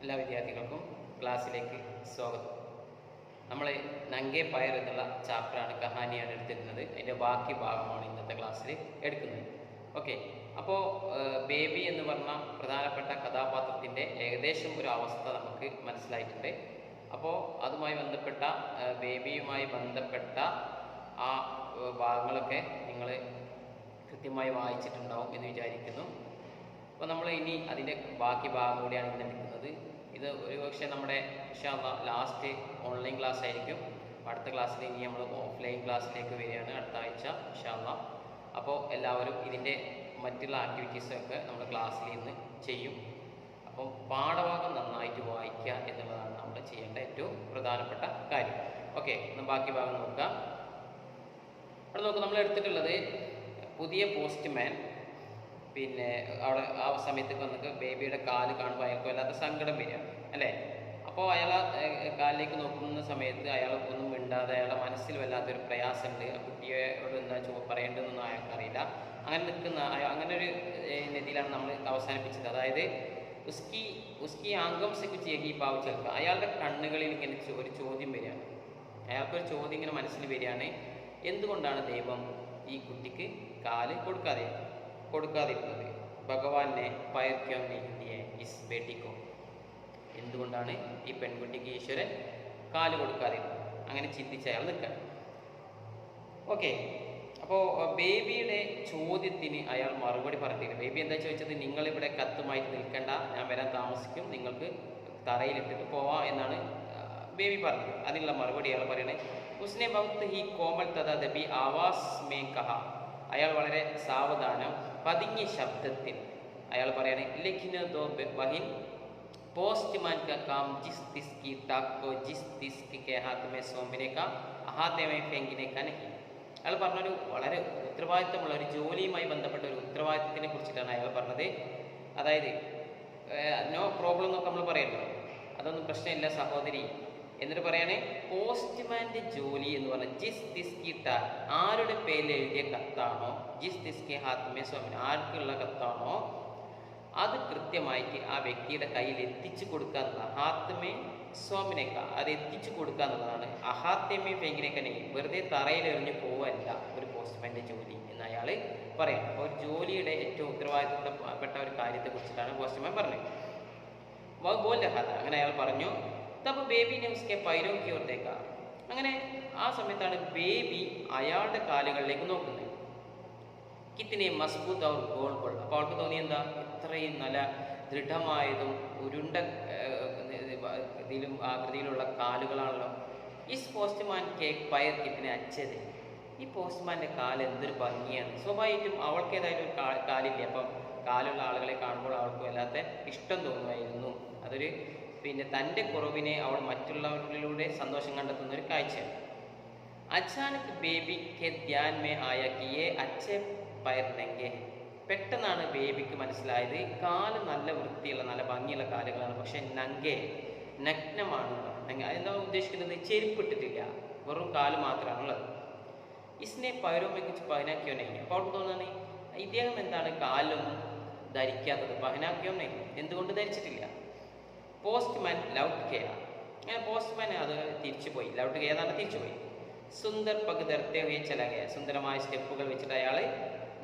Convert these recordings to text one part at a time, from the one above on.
എല്ലാ വിദ്യാർത്ഥികൾക്കും ക്ലാസ്സിലേക്ക് സ്വാഗതം. നമ്മൾ നംഗേ പയർ എന്നുള്ള ചാപ്റ്ററാണ്, കഹാനിയാണ് എടുത്തിരുന്നത്. അതിൻ്റെ ബാക്കി ഭാഗമാണ് ഇന്നത്തെ ക്ലാസ്സിൽ എടുക്കുന്നത്. ഓക്കെ, അപ്പോൾ ബേബി എന്ന് പറഞ്ഞ പ്രധാനപ്പെട്ട കഥാപാത്രത്തിൻ്റെ ഏകദേശം ഒരു അവസ്ഥ നമുക്ക് മനസ്സിലായിട്ടുണ്ട്. അപ്പോൾ അതുമായി ബന്ധപ്പെട്ട ബേബിയുമായി ബന്ധപ്പെട്ട ആ ഭാഗങ്ങളൊക്കെ നിങ്ങൾ കൃത്യമായി വായിച്ചിട്ടുണ്ടാവും എന്ന് വിചാരിക്കുന്നു. അപ്പോൾ നമ്മൾ ഇനി അതിൻ്റെ ബാക്കി ഭാഗം കൂടിയാണ് ഇന്ന് എടുക്കുന്നത്. ഇത് ഒരുപക്ഷെ നമ്മുടെ ലാസ്റ്റ് ഓൺലൈൻ ക്ലാസ് ആയിരിക്കും. അടുത്ത ക്ലാസ്സിൽ ഇനി നമ്മൾ ഓഫ്ലൈൻ ക്ലാസ്സിലേക്ക് വരികയാണ് അടുത്ത ആഴ്ച ഇൻഷാല്ലാ. അപ്പോൾ എല്ലാവരും ഇതിൻ്റെ മറ്റുള്ള ആക്ടിവിറ്റീസൊക്കെ നമ്മുടെ ക്ലാസ്സിൽ ഇന്ന് ചെയ്യും. അപ്പം പാഠഭാഗം നന്നായിട്ട് വായിക്കുക എന്നുള്ളതാണ് നമ്മൾ ചെയ്യേണ്ട ഏറ്റവും പ്രധാനപ്പെട്ട കാര്യം. ഓക്കെ, എന്നാൽ ബാക്കി ഭാഗം നോക്കാം. അവിടെ നോക്കുക, നമ്മൾ എടുത്തിട്ടുള്ളത് പുതിയ പോസ്റ്റ്മാൻ. പിന്നെ അവിടെ ആ സമയത്തേക്ക് വന്നിട്ട് ബേബിയുടെ കാല് കാണുമ്പോൾ അയാൾക്ക് വല്ലാത്ത സങ്കടം വരികയാണ് അല്ലേ. അപ്പോൾ അയാൾ കാലിലേക്ക് നോക്കുന്ന സമയത്ത് അയാൾക്കൊന്നും മിണ്ടാതെ അയാളുടെ മനസ്സിൽ വല്ലാത്തൊരു പ്രയാസമുണ്ട്. ആ കുട്ടിയോട് എന്താ പറയേണ്ടതെന്നൊന്നും അയാൾക്കറിയില്ല. അങ്ങനെ ഒരു രീതിയിലാണ് നമ്മൾ അവസാനിപ്പിച്ചത്. അതായത് ഉസ്കി ആംഗം സെ കുച്ച് യഹി ഭാവ് ചൽക്ക, അയാളുടെ കണ്ണുകളിൽ ഇങ്ങനെ ഒരു ചോദ്യം വരികയാണ്. അയാൾക്കൊരു ചോദ്യം ഇങ്ങനെ മനസ്സിൽ വരികയാണ്, എന്തുകൊണ്ടാണ് ദൈവം ഈ കുട്ടിക്ക് കാല് കൊടുക്കാതിരുന്നത്? ഭഗവാനെ പയർക്കം നെയ്തിയെ ഇസ് ബേട്ടിക്കോ, എന്തുകൊണ്ടാണ് ഈ പെൺകുട്ടിക്ക് ഈശ്വരൻ കാല് കൊടുക്കാതിരുന്നത്? അങ്ങനെ ചിന്തിച്ച് അയാൾ നിൽക്കണം. ഓക്കെ, അപ്പോൾ ബേബിയുടെ ചോദ്യത്തിന് അയാൾ മറുപടി പറഞ്ഞില്ല. ബേബി എന്താ ചോദിച്ചത്? നിങ്ങളിവിടെ കത്തുമായിട്ട് നിൽക്കേണ്ട, ഞാൻ വരാൻ താമസിക്കും, നിങ്ങൾക്ക് തറയിലിട്ടിട്ട് പോവാം എന്നാണ് ബേബി പറഞ്ഞത്. അതിനുള്ള മറുപടി അയാൾ പറയണേ, ഉസ്നെ ബഹുത് ഹി കോമൽ തഥാ ദബി ആവാസ് മേ കഹ, അയാൾ വളരെ സാവധാനം പതുങ്ങിയ ശബ്ദത്തിൽ അയാൾ പറയണേ, ലേഖിന ദോ ബഹിൻ പോസ്റ്റ്മാൻ കാ കാം ജിസ് തിസ് കി ടാക്കോ ജിസ് തിസ് കി ഹാത്ത് മേ സോംബിനെ കാ ഹാത്തെ മേ ഫെങ്കിനെ കാ നഹി. അയാൾ പറഞ്ഞൊരു വളരെ ഉത്തരവാദിത്തമുള്ള ഒരു ജോലിയുമായി ബന്ധപ്പെട്ട ഒരു ഉത്തരവാദിത്തത്തിനെ കുറിച്ചിട്ടാണ് അയാൾ പറഞ്ഞത്. അതായത് നോ പ്രോബ്ലം എന്നൊക്കെ നമ്മൾ പറയുമല്ലോ, അതൊന്നും പ്രശ്നമില്ല സഹോദരി. എന്നിട്ട് പറയണേ, പോസ്റ്റ്മാൻ്റെ ജോലി എന്ന് പറഞ്ഞാൽ ജിസ് ദിസ് കി ടാ, ആരുടെ പേരിൽ എഴുതിയ കത്താണോ, ജിസ് ദിസ് കി ഹാത്മേ സ്വാമിന്, ആർക്കുള്ള കത്താണോ അത് കൃത്യമായിട്ട് ആ വ്യക്തിയുടെ കയ്യിൽ എത്തിച്ചു കൊടുക്കുക എന്നുള്ളത്. ഹാത്മേ സ്വാമിനേക്ക, അത് എത്തിച്ചു കൊടുക്കുക എന്നുള്ളതാണ്. അഹാത്മേ ഫെങ്കിനേക്കനെ, വെറുതെ തറയിൽ എറിഞ്ഞ് പോവല്ല ഒരു പോസ്റ്റ്മാൻ്റെ ജോലി എന്ന് അയാൾ പറയാം. അപ്പോൾ ഒരു ജോലിയുടെ ഏറ്റവും ഉത്തരവാദിത്തപ്പെട്ട ഒരു കാര്യത്തെ കുറിച്ചിട്ടാണ് പോസ്റ്റ്മാൻ പറഞ്ഞത്. അങ്ങനെ അയാൾ പറഞ്ഞു. തപ്പോൾ ബേബിനെ ഉസ്കെ പൈരോ കി ഓർ ദേഖ, അങ്ങനെ ആ സമയത്താണ് ബേബി അയാളുടെ കാലുകളിലേക്ക് നോക്കുന്നത്. കിത്തിനെ മസ്ബൂത്ത് അവർ ഗോൾ ഗോൾ. അപ്പോൾ അവൾക്ക് തോന്നി, എന്താ ഇത്രയും നല്ല ദൃഢമായതും ഉരുണ്ട ഇതിലും ആകൃതിയിലുള്ള കാലുകളാണല്ലോ. ഇസ് പോസ്റ്റ്മാൻ കേക്ക് പയർ കിത്തിനെ അച്ഛത്, ഈ പോസ്റ്റ്മാൻ്റെ കാല് എന്തൊരു ഭംഗിയാണ്. സ്വാഭാവികമായിട്ടും അവൾക്ക് ഏതായാലും ഒരു കാലില്ല. അപ്പം കാലുള്ള ആളുകളെ കാണുമ്പോൾ അവൾക്ക് വല്ലാത്ത ഇഷ്ടം തോന്നുമായിരുന്നു. അതൊരു തൻ്റെ കുറവിനെ അവൾ മറ്റുള്ളവരിലൂടെ സന്തോഷം കണ്ടെത്തുന്ന ഒരു കാഴ്ചയാണ്. അച്ചാനക് ബേബി കെ ധ്യാൻ മേ ആയ കിയെ അച്ഛേ പയർ നംഗേ, പെട്ടെന്നാണ് ബേബിക്ക് മനസ്സിലായത് കാല് നല്ല വൃത്തിയുള്ള നല്ല ഭംഗിയുള്ള കാലുകളാണ്, പക്ഷെ നംഗേ നഗ്നമാണ്. എന്താ ഉദ്ദേശിക്കുന്നത്? ചെരുപ്പിട്ടിട്ടില്ല, വെറും കാല് മാത്രമാണുള്ളത്. ഇസ്നെ പൈരോമയ്ക്ക് പഹനാക്കിയോ നെയ്യ്. അപ്പോൾ അവൾക്ക് തോന്നുന്നത്, ഇദ്ദേഹം എന്താണ് കാലിലൊന്നും ധരിക്കാത്തത്? പഹനാക്കിയോ നെയ്യ്, എന്തുകൊണ്ട് ധരിച്ചിട്ടില്ല? പോസ്റ്റ്മാൻ ലൗട്ട് കെയ, അങ്ങനെ പോസ്റ്റ്മാൻ അത് തിരിച്ചുപോയി. ലൗട്ട് കെയ എന്നാണ് തിരിച്ചുപോയി. സുന്ദർ പഗ് ധർത്തെ ഹുയെ ചല ഗയ, സുന്ദരമായ സ്റ്റെപ്പുകൾ വെച്ചിട്ട് അയാൾ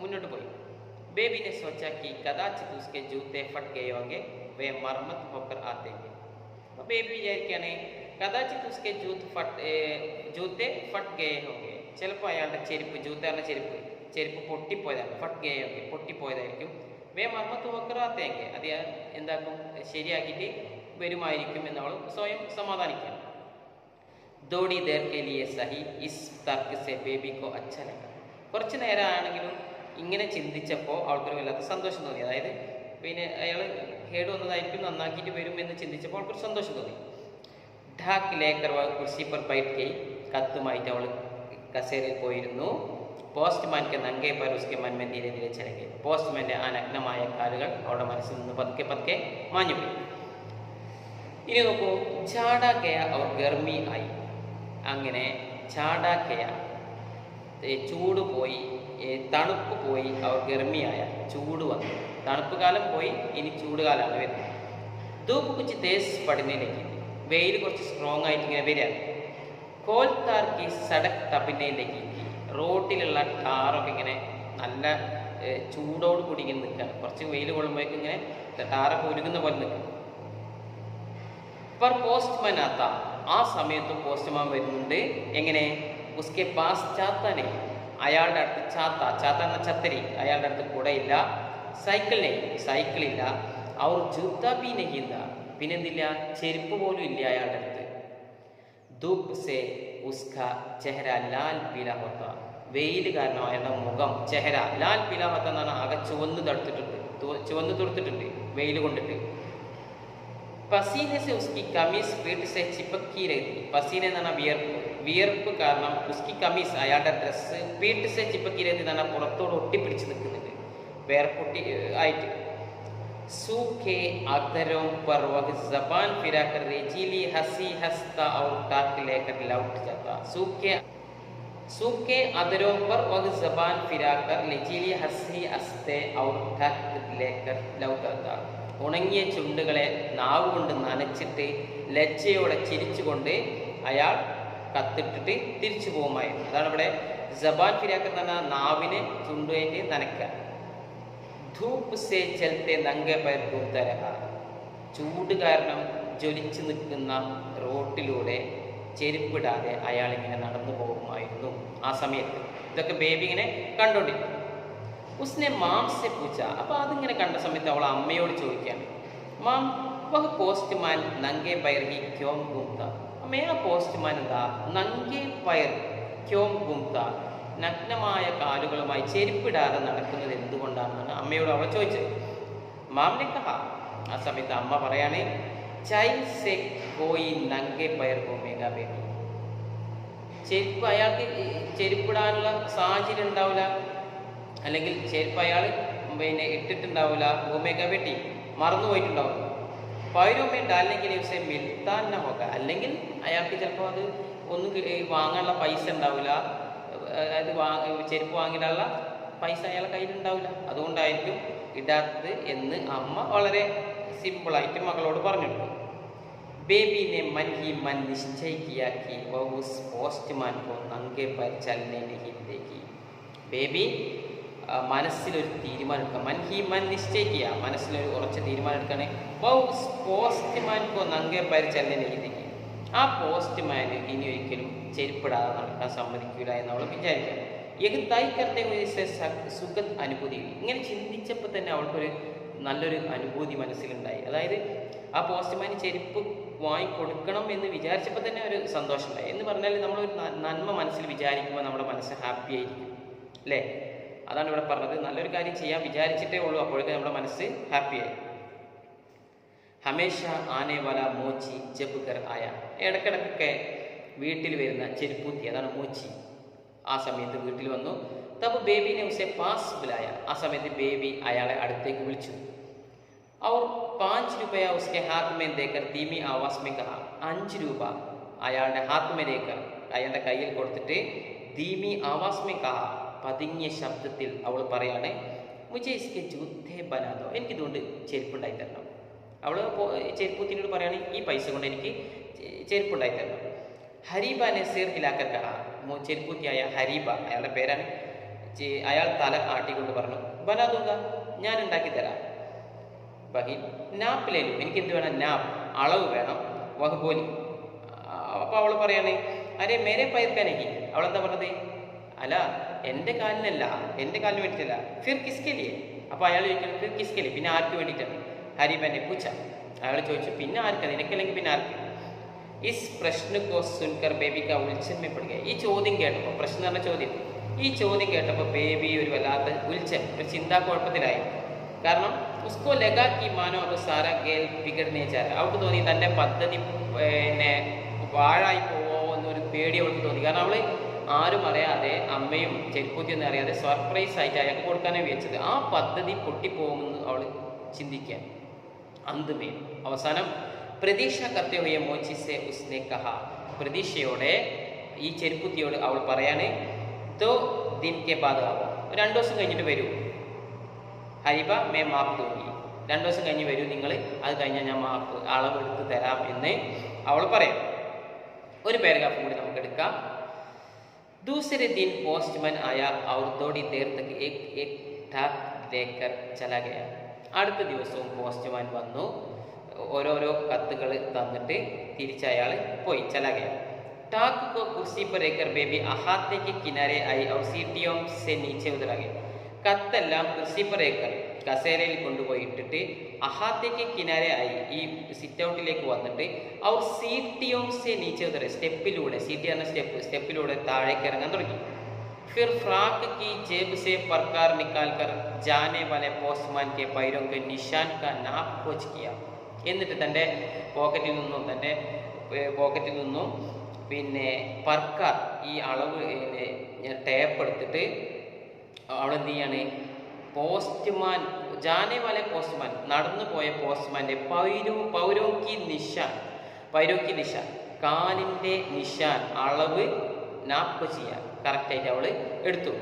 മുന്നോട്ട് പോയി. ബേബിനെ സോച്ചാക്കി കദാച്ചിത് ഉസ്കെ ജൂത്തെ ഫട്ട് ഗയെ ഹോംഗെ വേ മർമത്ത് ഹോക്കർ ആത്തെ ഹെ. അപ്പോൾ ബേബി വിചാരിക്കുകയാണ്, കദാച്ചിത് ഉസ്കെ ജൂത്തെ ഫട്ട് ഗയെ ഹോംഗെ, ചിലപ്പോൾ അയാളുടെ ചെരുപ്പ്, ജൂത്തേറിൻ്റെ ചെരുപ്പ് പൊട്ടിപ്പോയതാണ്. ഫട്ട് ഗയെ ഹോംഗെ, പൊട്ടിപ്പോയതായിരിക്കും. വേ മർമത്ത് ഹോക്കർ ആത്തെ ഹെ, അത് എന്താക്കും, ശരിയാക്കിയിട്ട് വരുമായിരിക്കും എന്നവൾ സ്വയം സമാധാനിക്കുകയാണ്. ദോടി ദേർ കെ ലിയെ സഹി ഇസ് തർക്ക് സെ ബേബി കോ അച്ഛ ലഗ, കുറച്ച് നേരമാണെങ്കിലും ഇങ്ങനെ ചിന്തിച്ചപ്പോൾ അവൾക്കൊരു വല്ലാത്ത സന്തോഷം തോന്നി. അതായത് അയാൾ കേട് വന്നതായിരിക്കും, നന്നാക്കിയിട്ട് വരും എന്ന് ചിന്തിച്ചപ്പോൾ അവൾക്കൊരു സന്തോഷം തോന്നി. ഢാക്ക് ലേക്കർ കുർസി പർ ബൈറ്റ് കൈ, കത്തുമായിട്ട് അവൾ കസേരയിൽ പോയിരുന്നു. പോസ്റ്റ്മാൻക്ക് നംഗേ പർ ഉസ്കെ മൻ മേ ധീരെ ധീരെ ചല ഗയ, പോസ്റ്റ്മാൻ്റെ ആ നഗ്നമായ കാലുകൾ അവളുടെ മനസ്സിൽ നിന്ന് പതുക്കെ പതുക്കെ മാഞ്ഞുപോയി. ഇനി നോക്കൂ, ചാടാ കയ അവർ ഗർമി ആയി, അങ്ങനെ ചാടാ കയ ചൂട് പോയി, തണുപ്പ് പോയി, അവർ ഗർമിയായ ചൂട് വന്നു. തണുപ്പ് കാലം പോയി, ഇനി ചൂട് കാലമാണ് വരുന്നത്. ധൂപ്പ് കുച്ച് തേസ് പഠനയിലേക്ക് വെയിൽ കുറച്ച് സ്ട്രോങ് ആയിട്ട് ഇങ്ങനെ വരിക. കോൽത്താർക്കി സടക് തപിനയിലേക്ക് റോട്ടിലുള്ള ടാറൊക്കെ ഇങ്ങനെ നല്ല ചൂടോട് കൂടി ഇങ്ങനെ നിൽക്കുകയാണ്. കുറച്ച് വെയിൽ കൊള്ളുമ്പോഴേക്കും ഇങ്ങനെ ടാറൊക്കെ ഉരുകുന്ന പോലെ നിൽക്കും. पर പോസ്റ്റ്മാൻ ആത്ത ആ സമയത്ത് പോസ്റ്റ്മാൻ വരുന്നുണ്ട്. എങ്ങനെ ഉസ്കെ പാസ് ചാത്തനെ അയാളുടെ അടുത്ത് ചാത്ത എന്ന ഛത്തരി അയാളുടെ അടുത്ത് കുടയില്ല, സൈക്കിളില്ല, അവർ ജൂത്ത ബി നഹിന്ത പിന്നെന്തില്ല ചെരുപ്പ് പോലും ഇല്ല അയാളുടെ അടുത്ത്. ധൂപ്പ് സെ ഉസ്ക ചെഹര ലാൽ പീല ഹോത്ത വെയിൽ കാരണം അയാളുടെ മുഖം ചെഹര ലാൽ പീല ഹോത്ത എന്നാണ് ആകെ ചുവന്ന് തൊടുത്തിട്ടുണ്ട് വെയിൽ കൊണ്ടിട്ട്. പസീനെ സെ ഉസ്കി കമീസ് പീട്ട് സെ ചിപ്പക്കി രഹി പസീന എന്ന് പറഞ്ഞാൽ വിയർപ്പ് കാരണം ഉസ്കി കമീസ് അയാളുടെ ഡ്രസ്സ് പീട്ട് സെ ചിപ്പക്കി രഹി എന്ന് പറഞ്ഞാൽ പുറത്തോട് ഒട്ടിപ്പിടിച്ച് നിൽക്കുന്നുണ്ട് വേർപ്പൊട്ടി ആയിട്ട്. सूखे अधरों पर वह जबान फिराकर रेजीली हंसी हंसता और टाक लेकर लौट जाता. सूखे अधरों पर वह जबान फिराकर रेजीली हंसी हंसते और टाक लेकर लौट जाता. ഉണങ്ങിയ ചുണ്ടുകളെ നാവ് കൊണ്ട് നനച്ചിട്ട് ലജ്ജയോടെ ചിരിച്ചുകൊണ്ട് അയാൾ കത്തിട്ടിട്ട് തിരിച്ചു പോകുമായിരുന്നു. അതാണ് ഇവിടെ ജബാൻ ഫിരാക്കർ എന്ന് പറഞ്ഞാൽ നാവിനെ ചുണ്ടുമായിട്ട് നനയ്ക്കുക. ധൂപ്പ് സേ ചലത്തെ നംഗെ പയർ ഘൂംതാ രഹാ ചൂട് കാരണം ജ്വലിച്ചു നിൽക്കുന്ന റോട്ടിലൂടെ ചെരുപ്പിടാതെ അയാൾ ഇങ്ങനെ നടന്നു പോകുമായിരുന്നു ആ സമയത്ത്. ഇതൊക്കെ ബേബി ഇങ്ങനെ കണ്ടോണ്ടിരിക്കും. ഉസ്നെ മാം സെ പൂച്ച അപ്പോൾ അതിങ്ങനെ കണ്ട സമയത്ത് അവൾ അമ്മയോട് ചോദിക്കുകയാണ്, മാം വഹ് പോസ്റ്റ്മാൻ നംഗെ പയർ ഹി ക്യോം ഘൂംതാ. അമ്മേ ആ പോസ്റ്റ്മാൻ എന്താ നംഗെ പയർ ക്യോം ഘൂംതാ നഗ്നമായ കാലുകളുമായി ചെരുപ്പിടാതെ നടക്കുന്നത് എന്തുകൊണ്ടാണെന്നാണ് അമ്മയോട് അവൾ ചോദിച്ചത്. മാമിനെ കഹ ആ സമയത്ത് അമ്മ പറയാണ്, ചൈ സെ കോയി നംഗെ പയർ ഘൂമേഗ ബേബി. ചെരുപ്പ് അയാൾക്ക് ചെരുപ്പിടാനുള്ള സാഹചര്യം ഉണ്ടാവില്ല, അല്ലെങ്കിൽ ചെരുപ്പ് അയാൾ പിന്നെ ഇട്ടിട്ടുണ്ടാവില്ല. ഘൂമേഗ ബേട്ടി മറന്നുപോയിട്ടുണ്ടാവും. പൈരോമേ ഡാലിനെങ്കിൽ ദിവസം മിൽത്താൻ ഹോക്ക അല്ലെങ്കിൽ അയാൾക്ക് ചിലപ്പോൾ അത് ഒന്നും വാങ്ങാനുള്ള പൈസ ഉണ്ടാവില്ല, അതായത് ചെരുപ്പ് വാങ്ങിയിട്ടുള്ള പൈസ അയാളുടെ കയ്യിലുണ്ടാവില്ല, അതുകൊണ്ടായിരിക്കും ഇടാത്തത് എന്ന് അമ്മ വളരെ സിമ്പിളായിട്ട് മകളോട് പറഞ്ഞിട്ടുണ്ട്. ബേബിനെ മൻ he Mann നിശ്ചയിക്കിയാക്കി വൗസ് postman co നംഗെ per ചലനെ നഹീ ദേഖി. Baby മനസ്സിലൊരു തീരുമാനം എടുക്കുക. മൻ ഹി മൻ നിശ്ചയിക്കുക മനസ്സിലൊരു ഉറച്ച തീരുമാനം എടുക്കുകയാണ്. വൗസ് പോസ്റ്റ്മാൻ കോ നംഗെ പർ ചലനെ നഹീ ദേഖി. ആ പോസ്റ്റ്മാന് ഇനി ഒരിക്കലും ചെരുപ്പിടാതെ നടക്കാൻ സമ്മതിക്കില്ല എന്ന് അവൾ വിചാരിക്കണം. ഏത് തൈക്കത്തെ സുഖത് അനുഭൂതി ഇങ്ങനെ ചിന്തിച്ചപ്പോൾ തന്നെ അവൾക്കൊരു നല്ലൊരു അനുഭൂതി മനസ്സിലുണ്ടായി. അതായത് ആ പോസ്റ്റ്മാന് ചെരുപ്പ് വാങ്ങിക്കൊടുക്കണം എന്ന് വിചാരിച്ചപ്പോൾ തന്നെ ഒരു സന്തോഷം ഉണ്ടായി. എന്ന് പറഞ്ഞാൽ നമ്മളൊരു നന്മ മനസ്സിൽ വിചാരിക്കുമ്പോൾ നമ്മുടെ മനസ്സ് ഹാപ്പി ആയിരിക്കും അല്ലേ? അതാണ് ഇവിടെ പറഞ്ഞത്. നല്ലൊരു കാര്യം ചെയ്യാൻ വിചാരിച്ചിട്ടേ ഉള്ളൂ, അപ്പോഴേക്കും നമ്മുടെ മനസ്സ് ഹാപ്പിയായി. ഹമേഷ ആനെ വാല മോച്ചി ജബ് കർ ആയ ഇടക്കിടക്കൊക്കെ വീട്ടിൽ വരുന്ന ചെരുപ്പൂത്തി അതാണ് മോച്ചി. ആ സമയത്ത് വീട്ടിൽ വന്നു. തബ് ബേബിനെ ഉസെ പാസ് ബുലായ ആ സമയത്ത് ബേബി അയാളെ അടുത്തേക്ക് വിളിച്ചു. അവർ 5 രൂപയ ഉസ്കെ ഹാത്ത് മേ ദേക്കർ ധീമി ആവാസ് മേ കഹ 5 രൂപ അയാളുടെ ഹാത്ത് മേ ദേക്കർ അയാളുടെ കയ്യിൽ കൊടുത്തിട്ട് ധീമി ആവാസ് മേ കഹ പതുങ്ങിയ ശബ്ദത്തിൽ അവൾ പറയാണ്, മുझे इसके जूते बना दो എനിക്കിതുകൊണ്ട് ചെരുപ്പുണ്ടായി തരണം. അവൾ ചെരുപ്പൂത്തിനോട് പറയാണ്, ഈ പൈസ കൊണ്ട് എനിക്ക് ചെരുപ്പുണ്ടായി തരണം. ഹരീബ നസീർ ഹിലാക്കർ കഹ ചെരുപ്പൂത്തിയായ ഹരീബ അയാളുടെ പേരാണ്. അയാൾ തല ആട്ടിക്കൊണ്ട് പറഞ്ഞു, ബനാദുങ്ക ഞാൻ ഉണ്ടാക്കി തരാം. ബഹിൻ നാപ്പിലേലും എനിക്ക് എന്ത് വേണം? നാപ്പ് അളവ് വേണം. വഹ്ബോലി അപ്പോൾ അവൾ പറയാണ്, അരെ മേരെ പയർക്കാനെങ്കിൽ അവളെന്താ പറഞ്ഞത്? അല്ല എൻ്റെ കാലിനല്ല, എൻ്റെ കാലിന് വേണ്ടിയിട്ടല്ല. ഫിർ കിസ്കെലിയെ അപ്പോൾ അയാൾ ചോദിക്കണം, ഫിർ കിസ്കെലി പിന്നെ ആർക്ക് വേണ്ടിയിട്ടാണ്? ഹരീബനെ പൂച്ച അയാൾ ചോദിച്ചു, പിന്നെ ആർക്ക്? നിനക്കല്ലെങ്കിൽ പിന്നെ ആർക്ക്? ഇസ് പ്രശ്നക്കോ സുൻകർ ബേബിക്ക് ഉത്സവപ്പെടുക. ഈ ചോദ്യം കേട്ടപ്പോൾ, പ്രശ്നം എന്ന് പറഞ്ഞ ചോദ്യം, ഈ ചോദ്യം കേട്ടപ്പോൾ ബേബി ഒരു വല്ലാത്ത ഒരു ചിന്താക്കുഴപ്പത്തിലായി. കാരണം ഉസ്കോ ലഗാക്കി മാനോ അത് സാരാ ഗേൽ പികടനെ ചാര അവൾക്ക് തോന്നി തൻ്റെ പദ്ധതി പിന്നെ വാഴായി പോവോ എന്നൊരു പേടി അവൾക്ക് തോന്നി. കാരണം അവൾ ആരും അറിയാതെ, അമ്മയും ചെരുപ്പൂത്തിയൊന്നും അറിയാതെ സർപ്രൈസ് ആയിട്ട് അയാൾക്ക് കൊടുക്കാനേ വിചാരിച്ചത്. ആ പദ്ധതി പൊട്ടിപ്പോകുമെന്ന് അവൾ ചിന്തിക്കാൻ അന്തുമേ അവസാനം പ്രതീക്ഷ കർത്തവ്യ മോച്ചിസെ ഉസ്നെ കഹ പ്രതീക്ഷയോടെ ഈ ചെരുപ്പുത്തിയോട് അവൾ പറയാണ്, തോ ദിൻ കെ ബാദ് ആവോ 2 ദിവസം കഴിഞ്ഞിട്ട് വരൂ. ഹരിബ മേ മാപ്പ് തോന്നി 2 ദിവസം കഴിഞ്ഞ് വരൂ നിങ്ങൾ, അത് കഴിഞ്ഞാൽ ഞാൻ മാപ്പ് അളവെടുത്ത് തരാം എന്ന് അവൾ പറയാം. ഒരു പാരഗ്രാഫ് കൂടി നമുക്ക് എടുക്കാം. दूसरे दिन पोस्टमैन आया और थोड़ी देर तक एक डाक लेकर चला गया. അടുത്ത ദിവസവും പോസ്റ്റ്മാൻ വന്നു, ഓരോരോ കത്തുകൾ തന്നിട്ട് തിരിച്ചയാൾ പോയി. चला गया. टाक को कुर्सी पर रखकर बेबी अहाते के किनारे आई और सीटियों से नीचे उतर गई. കത്തെല്ലാം കുർസി पर रखकर കസേരയിൽ കൊണ്ടുപോയി ഇട്ടിട്ട് അഹാത്തേക്ക് കിനാരെ ആയി ഈ സിറ്റ് ഔട്ടിലേക്ക് വന്നിട്ട് അവർ സീറ്റിയോം സെ നീച്ചെ ഉതരെ സ്റ്റെപ്പിലൂടെ, സീറ്റ് എന്ന സ്റ്റെപ്പിലൂടെ താഴേക്ക് ഇറങ്ങാൻ തുടങ്ങി. फिर फ्राक की जेब से परकार निकाल कर जाने वाले पोस्टमैन के पैरों के निशान का नाप खोज किया. എന്നിട്ട് തൻ്റെ പോക്കറ്റിൽ നിന്നും പിന്നെ പർക്കാർ ഈ അളവ് ടേപ്പ് എടുത്തിട്ട് അവളെന്ത് ചെയ്യാണ്, പോസ്റ്റ്മാൻ ജാനെ വാലെ പോസ്റ്റ്മാൻ നടന്നു പോയ പോസ്റ്റ്മാൻ്റെ പൗരോക്കി നിശാൻ കാലിൻ്റെ നിശാൻ അളവ് നാപ്പ് ചെയ്യാൻ കറക്റ്റായിട്ട് അവൾ എടുത്തു.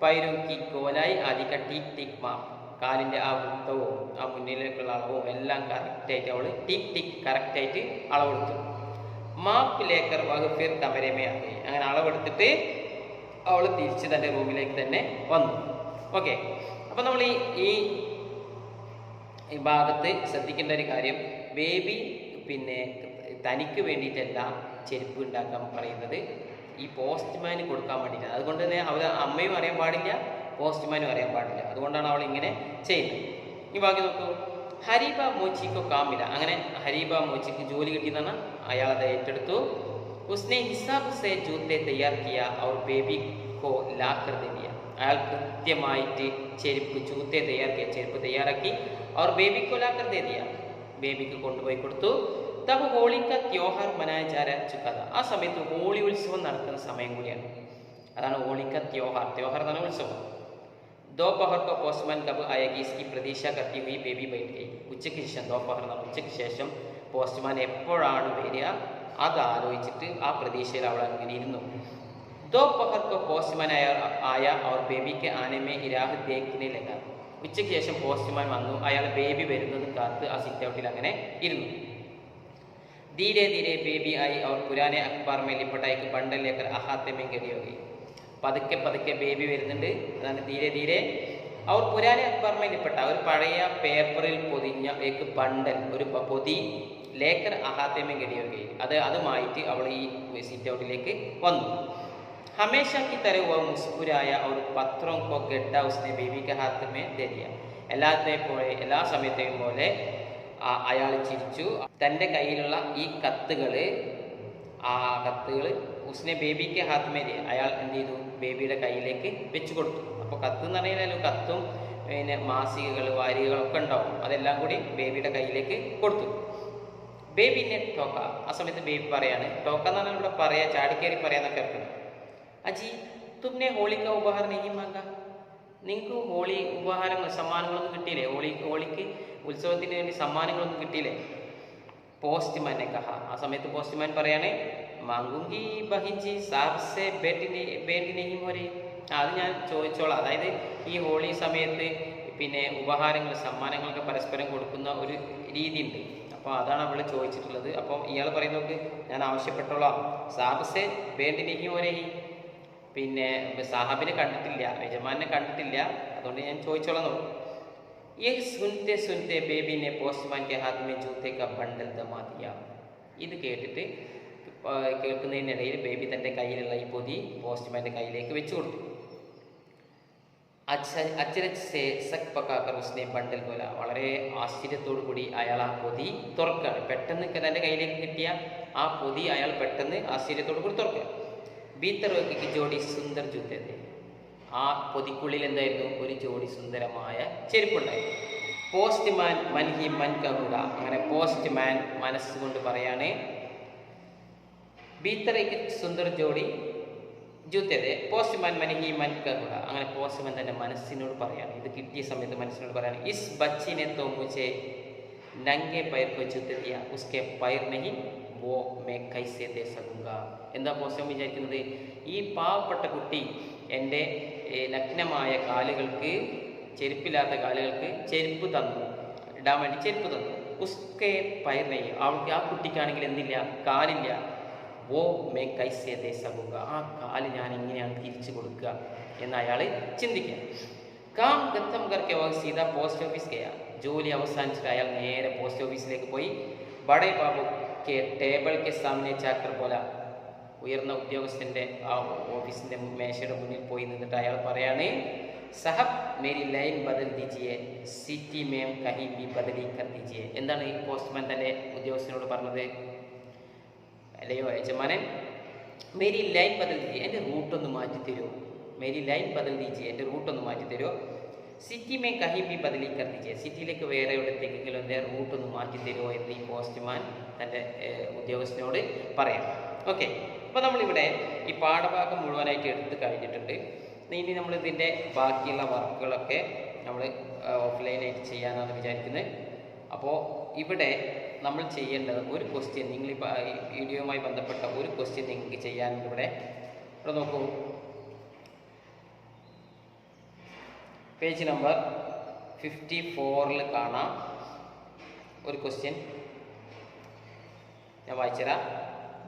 പൈരോക്കി കോലായി ആദിക്ക ടിക് ടിക് മാപ്പ്, കാലിൻ്റെ ആ വൃത്തവും ആ മുന്നിലേക്കുള്ള അളവും എല്ലാം കറക്റ്റായിട്ട് അവൾ ടിക് ടിക് കറക്റ്റായിട്ട് അളവെടുത്തു. മാപ്പ് ലേക്കർ വകുപ്പിർ കമരമേ ആയി. അങ്ങനെ അളവെടുത്തിട്ട് അവൾ തിരിച്ച് തൻ്റെ റൂമിലേക്ക് തന്നെ വന്നു. ഓക്കെ, അപ്പം നമ്മൾ ഈ ഭാഗത്ത് ശ്രദ്ധിക്കേണ്ട ഒരു കാര്യം, ബേബി പിന്നെ തനിക്ക് വേണ്ടിയിട്ടല്ല ചെരുപ്പ് ഉണ്ടാക്കാൻ പറയുന്നത്, ഈ പോസ്റ്റ്മാന് കൊടുക്കാൻ വേണ്ടിയിട്ടാണ്. അതുകൊണ്ട് തന്നെ അവൾ അമ്മയും അറിയാൻ പാടില്ല, പോസ്റ്റ്മാനും അറിയാൻ പാടില്ല. അതുകൊണ്ടാണ് അവൾ ഇങ്ങനെ ചെയ്യുന്നത്. ഈ ബാക്കി നോക്കൂ. ഹരീബ മോച്ചിക്കോ കാമില്ല. അങ്ങനെ ഹരീബ മോച്ചിക്ക് ജോലി കിട്ടിയെന്നാണ്, അയാൾ അത് ഏറ്റെടുത്തു. ഉസ്നെ ഹിസാബ് സെ ജൂത്തെ തയ്യാർ കിയ और बेबी को ला कर दे दिया. അയാൾ കൃത്യമായിട്ട് ജൂത്തെ ചെരുപ്പ് തയ്യാറാക്കി. और बेबी को ला कर दे दिया. ബേബിക്ക് കൊണ്ടുപോയി കൊടുത്തു. തബ് ഹോളിക്ക ത്യോഹാർ മനായ ജാ ചുക്കാ था. ആ സമയത്ത് ഹോളി ഉത്സവം നടക്കുന്ന സമയം കൂടിയാണ്. അതാണ് ഹോളിക്ക ത്യോഹാർ. ത്യോഹാർ എന്നാണ് ഉത്സവം. दोपहर को पोस्टमैन कब आएगी इसकी प्रतीक्षा करती हुई बेबी बैठ गई. ഉച്ചയ്ക്ക് ശേഷം, दोपहर എന്നാണ് ഉച്ചയ്ക്ക് ശേഷം, പോസ്റ്റ്മാൻ എപ്പോഴാണ് വരിക അത് ആലോചിച്ചിട്ട് ആ പ്രതീക്ഷയിൽ അവൾ അങ്ങനെ ഇരുന്നു. दोपहर को पोस्टमैन आया और बेबी के आने में राह देखने लगा. ഉച്ചയ്ക്ക് ശേഷം പോസ്റ്റ്മാൻ വന്നു, അയാൾ ബേബി വരുന്നത് കാത്ത് ആ സിറ്റ് ഔട്ടിൽ അങ്ങനെ ഇരുന്നു. धीरे धीरे बेबी आई और पुराने अखबार में लिपटा एक बंडल लेकर अहाते में खड़ी हो गई. പതുക്കെ പതുക്കെ ബേബി വരുന്നുണ്ട്. അതാണ് ധീരെ ധീരെ. അവർ പുരാനെ അക്ബാർ में लिपटा, ഒരു പഴയ പേപ്പറിൽ പൊതിഞ്ഞ ഒരു ബണ്ടൽ, ഒരു പൊതി ലേക്കർ അഹാത്തെ में खड़ी हो गई. അതുമായിട്ട് അവൾ ഈ സിറ്റ് ഔട്ടിലേക്ക് വന്നു. हमेशा की तरह वह मुस्कुराया और पत्रों को गड्ढा उसने बेबी के हाथ में दे दिया. എല്ലാ സമയത്തെയും പോലെ അയാൾ ചിരിച്ചു. തൻ്റെ കയ്യിലുള്ള ഈ കത്തുകൾ ഉസ്നെ ബേബിക്ക് ഹാത്മേരി, അയാൾ എന്ത് ചെയ്തു, ബേബിയുടെ കയ്യിലേക്ക് വെച്ച് കൊടുത്തു. അപ്പോൾ കത്ത് എന്ന് പറഞ്ഞാൽ കത്തും പിന്നെ മാസികകൾ വാരികകളൊക്കെ ഉണ്ടാവും, അതെല്ലാം കൂടി ബേബിയുടെ കയ്യിലേക്ക് കൊടുത്തു. ബേബിനെ ടോക്ക. ആ സമയത്ത് ബേബി പറയാണ്, ടോക്ക എന്ന് പറഞ്ഞാൽ ഇവിടെ പറയാ, ചാടിക്കേറി പറയാന്നൊക്കെ അർത്ഥം. അജി തുമ്നെ ഹോളിക്ക ഉപഹാരം നെയ്യ് മാങ്ക, നിങ്ങൾക്ക് ഹോളി ഉപഹാരങ്ങൾ സമ്മാനങ്ങളൊന്നും കിട്ടിയില്ലേ? ഹോളിക്ക് ഉത്സവത്തിന് വേണ്ടി സമ്മാനങ്ങളൊന്നും കിട്ടിയില്ലേ? പോസ്റ്റ്മാനെ കഹ. ആ സമയത്ത് പോസ്റ്റ്മാൻ പറയാണ്, മാങ്കുങ്കി ബഹിൻജി സാബ്സെ ബേട്ടിനെയും ഒരേ. അത് ഞാൻ ചോദിച്ചോളാം. അതായത് ഈ ഹോളി സമയത്ത് പിന്നെ ഉപഹാരങ്ങൾ സമ്മാനങ്ങളൊക്കെ പരസ്പരം കൊടുക്കുന്ന ഒരു രീതി ഉണ്ട്. അപ്പോൾ അതാണ് അവൾ ചോദിച്ചിട്ടുള്ളത്. അപ്പോൾ ഇയാൾ പറയുന്നത് ഞാൻ ആവശ്യപ്പെട്ടോളാം. സാബ്സെ ബേട്ടിനെയും ഒരേ. പിന്നെ സാഹബിനെ കണ്ടിട്ടില്ല, യജമാനെ കണ്ടിട്ടില്ല, അതുകൊണ്ട് ഞാൻ ചോദിച്ചോളാം നോക്കും. സുനത്തെ സുനത്തെ ബേബിനെ പോസ്റ്റ്മാൻ കെ ഹാത്ത് മേ ജൂത്തെ കാ ബണ്ടൽ ദമാ ദിയ. ഇത് കേൾക്കുന്നതിനിടയിൽ ബേബി തൻ്റെ കയ്യിലുള്ള ഈ പൊതി പോസ്റ്റ്മാൻ്റെ കയ്യിലേക്ക് വെച്ചു കൊടുത്തു. അച്ചരച്ച് സേ സക് പക്കാക്കർ ഉസ്നെ ബണ്ടൽ കോല. വളരെ ആശ്ചര്യത്തോടു കൂടി അയാൾ ആ പൊതി തുറക്കുകയാണ്. പെട്ടെന്ന് തൻ്റെ കയ്യിലേക്ക് കിട്ടിയ ആ പൊതി അയാൾ പെട്ടെന്ന് ആശ്ചര്യത്തോടു കൂടി തുറക്കുക. ഭീത്തറോയ്ക്ക് ജോഡി സുന്ദർ ജൂത്തെ. ആ പൊതിക്കുള്ളിൽ എന്തായിരുന്നു? ഒരു ജോഡി സുന്ദരമായ ചെരുപ്പുണ്ടായിരുന്നു. പോസ്റ്റ്മാൻ മൻഹി മൻ കഹുട. അങ്ങനെ പോസ്റ്റ്മാൻ മനസ്സുകൊണ്ട് പറയാണ്, ഭീത്തറയ്ക്ക് സുന്ദർ ജോഡി ജൂത്തത്. പോസ്റ്റ്മാൻ മൻഹി മൻ കഹുട. അങ്ങനെ പോസ്റ്റ്മാൻ തൻ്റെ മനസ്സിനോട് പറയാണ്, ഇത് കിട്ടിയ സമയത്ത് മനസ്സിനോട് പറയാണ്, ഇസ് ബച്ചിനെ തോ മുझे നംഗെ പൈർ കോ ജൂത്തെ ദിയ ഉസ്കെ പൈർ നഹി വോ മേ കൈസേ ദേ സകൂംഗാ. എന്താ പോസ്റ്റ്മാൻ വിചാരിക്കുന്നത്? ഈ പാവപ്പെട്ട കുട്ടി എൻ്റെ നഗ്നമായ കാലുകൾക്ക് ചെരുപ്പില്ലാത്ത കാലുകൾക്ക് ചെരുപ്പ് തന്നു, ഇടാൻ വേണ്ടി ചെരുപ്പ് തന്നു. ഉസ്കെ പൈർ നെയ്യ്, അവൾക്ക് ആ കുട്ടിക്കാണെങ്കിൽ എന്തില്ല, കാലില്ല. വോ മേ കൈസേ ദേ സകൂങ്ക, ആ കാല് ഞാൻ എങ്ങനെയാണ് തിരിച്ചു കൊടുക്കുക എന്ന് അയാൾ ചിന്തിക്കുക. കാം ഖത്തം കർക്കെ വ സീതാ പോസ്റ്റ് ഓഫീസ് ഗയാ, ജോലി അവസാനിച്ചിട്ട് അയാൾ നേരെ പോസ്റ്റ് ഓഫീസിലേക്ക് പോയി. Bade Babu K table K സാമനെ ചാക്കർ പോലെ, ഉയർന്ന ഉദ്യോഗസ്ഥൻ്റെ ആ ഓഫീസിൻ്റെ മേശയുടെ മുന്നിൽ പോയി നിന്നിട്ട് അയാൾ പറയാണ്, സാഹബ് മേരി ലൈൻ ബദൽ ദീജിയെ, സിറ്റി മേം കഹി ബി ബദലി കർ ദീജിയെ. എന്താണ് ഈ പോസ്റ്റ്മാൻ തൻ്റെ ഉദ്യോഗസ്ഥനോട് പറഞ്ഞത്? അല്ലയോ യജമാനൻ, മേരി ലൈൻ ബദൽ ദീജിയെ, എൻ്റെ റൂട്ടൊന്ന് മാറ്റി തരുമോ? മേരി ലൈൻ ബദൽ ദീജിയെ, എൻ്റെ റൂട്ടൊന്ന് മാറ്റി തരുമോ? സിറ്റി മേ കഹി ബി ബദലി കർ ദീജിയെ, സിറ്റിയിലേക്ക് വേറെ എവിടത്തേക്കെങ്കിലും എൻ്റെ റൂട്ടൊന്ന് മാറ്റി തരുമോ എന്ന് ഈ പോസ്റ്റ്മാൻ തൻ്റെ ഉദ്യോഗസ്ഥനോട് പറയാം. ഓക്കെ, അപ്പോൾ നമ്മളിവിടെ ഈ പാഠഭാഗം മുഴുവനായിട്ട് എടുത്ത് കഴിഞ്ഞിട്ടുണ്ട്. ഇനി നമ്മൾ ഇതിൻ്റെ ബാക്കിയുള്ള വർക്കുകളൊക്കെ നമ്മൾ ഓഫ്ലൈനായിട്ട് ചെയ്യാനാണ് വിചാരിക്കുന്നത്. അപ്പോൾ ഇവിടെ നമ്മൾ ചെയ്യേണ്ടത് ഒരു ക്വസ്റ്റ്യൻ, നിങ്ങൾ ഈ വീഡിയോയുമായി ബന്ധപ്പെട്ട ഒരു ക്വസ്റ്റ്യൻ നിങ്ങൾക്ക് ചെയ്യാനുണ്ട്. ഇവിടെ നോക്കൂ, പേജ് നമ്പർ 54 കാണാം ഒരു ക്വസ്റ്റ്യൻ. ഞാൻ വായിച്ചുതരാം.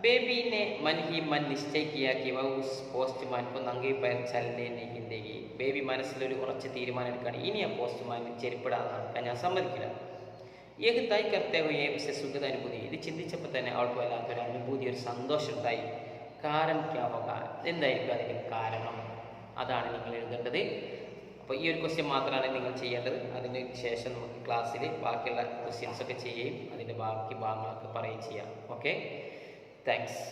बेबी ने मन ही मन निश्चय किया कि वह उस पोस्टमैन को नंगे पैर चलने नहीं देगी. ബേബി മനസ്സിലൊരു കുറച്ച് തീരുമാനം എടുക്കുകയാണ്, ഇനി ആ പോസ്റ്റ്മാൻ ചെരുപ്പിടാതെ നടക്കാൻ ഞാൻ സമ്മതിക്കില്ല. ഏത് തൈ കർത്തവ്യ സുഖത അനുഭൂതി, ഇത് ചിന്തിച്ചപ്പോൾ തന്നെ അവൾക്ക് വല്ലാത്തൊരു അനുഭൂതി, ഒരു സന്തോഷം ഉണ്ടായി. കാരണം എന്തായിരിക്കും അതിൻ്റെ കാരണം? അതാണ് നിങ്ങൾ എഴുതേണ്ടത്. അപ്പോൾ ഈ ഒരു ക്വസ്റ്റ്യൻ മാത്രമാണ് നിങ്ങൾ ചെയ്യേണ്ടത്. അതിന് ശേഷം നമുക്ക് ക്ലാസ്സിൽ ബാക്കിയുള്ള ക്വസ്റ്റ്യൻസൊക്കെ ചെയ്യുകയും അതിൻ്റെ ബാക്കി ഭാഗങ്ങളൊക്കെ പറയുകയും ചെയ്യാം. Okay, thanks.